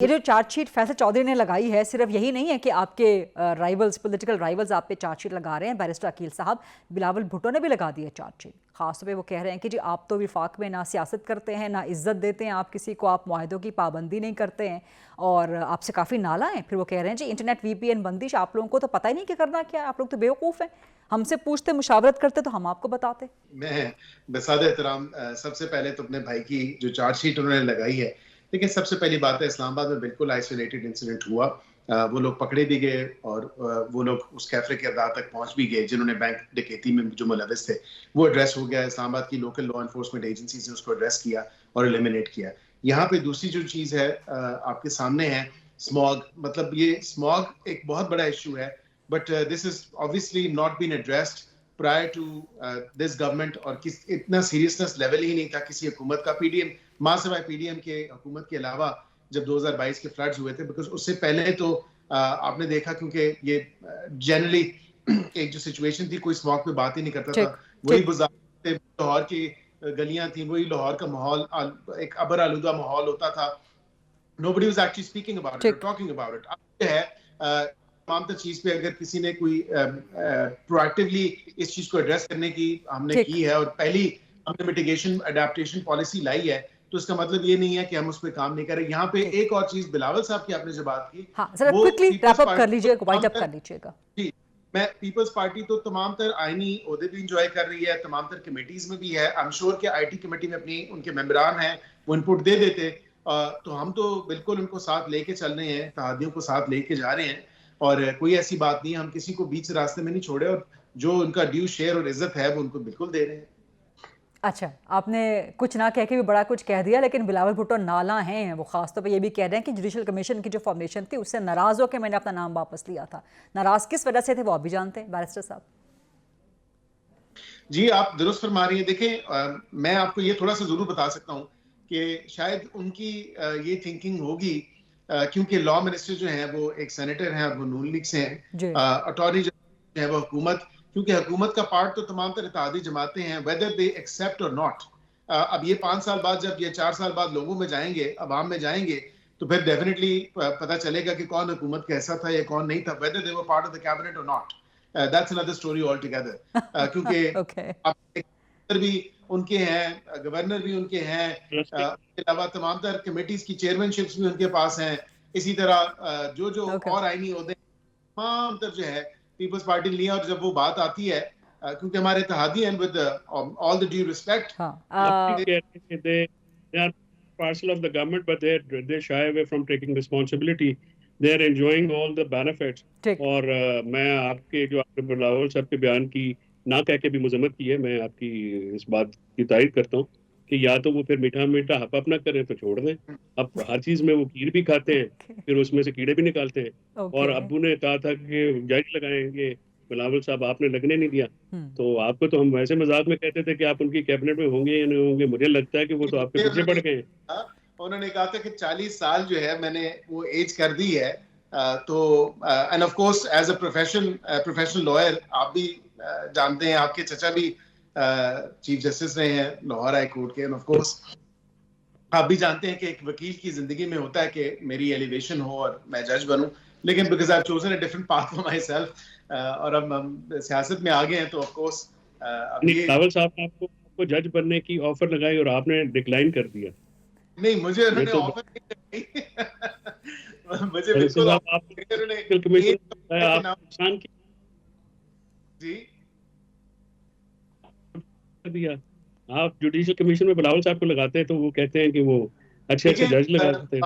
یہ جو charge sheet Faisal Chaudhry نے لگائی ہے صرف یہی نہیں ہے کہ آپ کے رائیولز پولیٹیکل رائیولز آپ پہ چارج شیٹ لگا رہے ہیں. بیرسٹر عقیل صاحب, بلاول بھٹو نے بھی لگا دی ہے چارج شیٹ. خاص طور پہ وہ کہہ رہے ہیں کہ جی آپ تو وفاق میں نہ سیاست کرتے ہیں نہ عزت دیتے ہیں آپ کسی کو, آپ معاہدوں کی پابندی نہیں کرتے ہیں اور آپ سے کافی نالا ہیں. پھر وہ کہہ رہے ہیں جی انٹرنیٹ وی پی این بندش, آپ لوگوں کو تو پتہ ہی نہیں کہ کرنا کیا ہے, آپ لوگ تو بیوقوف ہیں, ہم سے پوچھتے مشاورت کرتے تو ہم آپ کو بتاتے. میں بسادہ احترام سب سے پہلے تو اپنے بھائی کی جو چارج شیٹ انہوں نے لگائی ہے, لیکن سب سے پہلی بات ہے اسلام آباد میں بالکل آئسولیٹڈ انسیڈنٹ ہوا. وہ لوگ پکڑے بھی گئے اور وہ لوگ اس کیفے کے افراد تک پہنچ بھی گئے جنہوں نے بینک ڈکیتی میں جو ملوث تھے. وہ ایڈریس ہو گیا, اسلام آباد کی لوکل لا انفورسمنٹ ایجنسیز نے اس کو ایڈریس کیا اور ایلیمینیٹ کیا. یہاں پہ دوسری جو چیز ہے آپ کے سامنے ہے اسماگ. مطلب یہ اسماگ ایک بہت بڑا ایشو ہے, but this is obviously not been addressed prior to this government, اور اتنا سیریسنس لیول ہی نہیں تھا کسی حکومت کا. پی ڈی ایم ماں سوائے پی ڈی ایم کے حکومت کے علاوہ جب 2022 کے فلڈز ہوئے تھے, بیکاز اس سے پہلے تو آپ نے دیکھا کیونکہ یہ جنرلی ایک جو سچویشن تھی کوئی اسماگ پہ بات ہی نہیں کرتا تھا. وہی بازار لاہور کی گلیاں تھیں, وہی لاہور کا ماحول ایک ابر آلودہ ماحول ہوتا تھا. nobody was actually speaking about it or talking about it. اب یہ ہے تمام تر چیز پہ اگر کسی نے کوئی پروایکٹیولی اس چیز کو ایڈریس کرنے کی ہم نے کی ہے اور پہلی ہم نے میٹیگیشن اڈیپٹیشن پالیسی لائی ہے, تو اس کا مطلب یہ نہیں ہے کہ ہم اس پہ کام نہیں کر رہے. یہاں پہ ایک اور چیز بلاول صاحب کی آپ نے جو بات کی, وہ جی میں پیپلز پارٹی تو تمام تر آئینی عہدے بھی انجوائے کر رہی ہے, تمام تر کمیٹیز میں بھی ہے. I'm sure کہ آئی ٹی کمیٹی میں اپنی ان کے ممبران ہیں, وہ انپٹ دے دیتے, تو ہم تو بالکل ان کو ساتھ لے کے چل رہے ہیں, اتحادیوں کو ساتھ لے کے جا رہے ہیں, اور کوئی ایسی بات نہیں, ہم کسی کو بیچ راستے میں نہیں چھوڑے, اور جو ان کا ڈیو شیئر اور عزت ہے وہ ان کو بالکل دے رہے ہیں. اچھا, آپ نے کچھ نہ کہہ کے بھی بڑا کچھ کہہ دیا, لیکن بلاول بھٹو نالاں ہیں. وہ خاص طور پہ یہ بھی کہہ رہے ہیں کہ جوڈیشل کمیشن کی جو فارمیشن تھی اس سے ناراض ہو کے میں نے اپنا نام واپس لیا تھا. ناراض کس وجہ سے تھے وہ آپ بھی جانتے ہیں بیرسٹر صاحب. جی آپ درست فرما رہی ہیں. دیکھیں میں آپ کو یہ تھوڑا سا ضرور بتا سکتا ہوں کہ شاید ان کی یہ تھنکنگ ہوگی, کیونکہ لا منسٹر جو ہیں وہ ایک سینیٹر ہیں اور وہ نون لیگ سے ہیں, اٹارنی جنرل جو ہے وہ حکومت, کیونکہ حکومت کا پارٹ تو تمام تر اتحادی جماعتیں ہیں, whether they accept or not. اب یہ 5 سال بعد جب یہ 4 سال بعد لوگوں میں جائیں گے, عوام میں جائیں گے, تو پھر ڈیفینیٹلی پتہ چلے گا کہ کون حکومت کا حصہ تھا یا کون نہیں تھا, whether they were part of the cabinet or not. That's another story altogether. کیونکہ بھی ان کے ہیں, گورنر بھی ان کے ہیں, اس کے علاوہ تمام تر کمیٹیز کی چیئرمین شپس بھی ان کے پاس ہیں. اسی طرح جو اور آئینی عہدے تمام تر جو ہے پیپلز پارٹی لیا. اور جب وہ بات آتی ہے, کیونکہ ہمارے اتحادی ہیں, with all the due respect, they are parcel of the government, but they shy away from taking responsibility. They are enjoying all the benefits. اور میں آپ کے جو آپ نے بلاول صاحب کے بیان کی نہ کہہ کے بھی مذمت کی ہے, میں آپ کی اس بات کی تائید کرتا ہوں کہ یا تو وہ پھر میٹھا میٹھا حپ اپ نہ کریں تو چھوڑ دیں. اب ہر چیز میں وہ کیڑ بھی کھاتے ہیں, پھر اس میں سے کیڑے بھی نکالتے ہیں. اور ابو نے کہا تھا کہ جج لگائیں گے, بلاول صاحب آپ نے لگنے نہیں دیا, تو آپ کو تو ہم ویسے مذاق میں کہتے تھے کہ آپ ان کی کیبنٹ میں ہوں گے یا نہیں ہوں گے. مجھے لگتا ہے کہ وہ تو آپ کے پیچھے پڑ گئے ہیں. انہوں نے کہا تھا کہ 40 سال جو ہے میں نے وہ ایج کر دی ہے, تو and of course as a professional lawyer آپ بھی جانتے ہیں, آپ کے چچا بھی چیف جسٹس رہے ہیں لاہور ہائی کورٹ کے, اینڈ آف کورس آپ بھی جانتے ہیں کہ ایک وکیل کی زندگی میں ہوتا ہے کہ میری ایلیویشن ہو اور میں جج بنوں, لیکن because I have chosen a different path for my self, اور اب ہم سیاست میں آگے ہیں, تو آف کورس بلاول صاحب نے آپ کو جج بننے کی آفر لگائی اور آپ نے ڈکلائن کر دیا. نہیں, مجھے انہوں نے آفر نہیں لگائی, مجھے بالکل دیا. آپ جوڈیشل کمیشن میں بلاول صاحب کو لگاتے ہیں تو وہ کہتے ہیں کہ وہ اچھے اچھے جج لگاتے ہیں.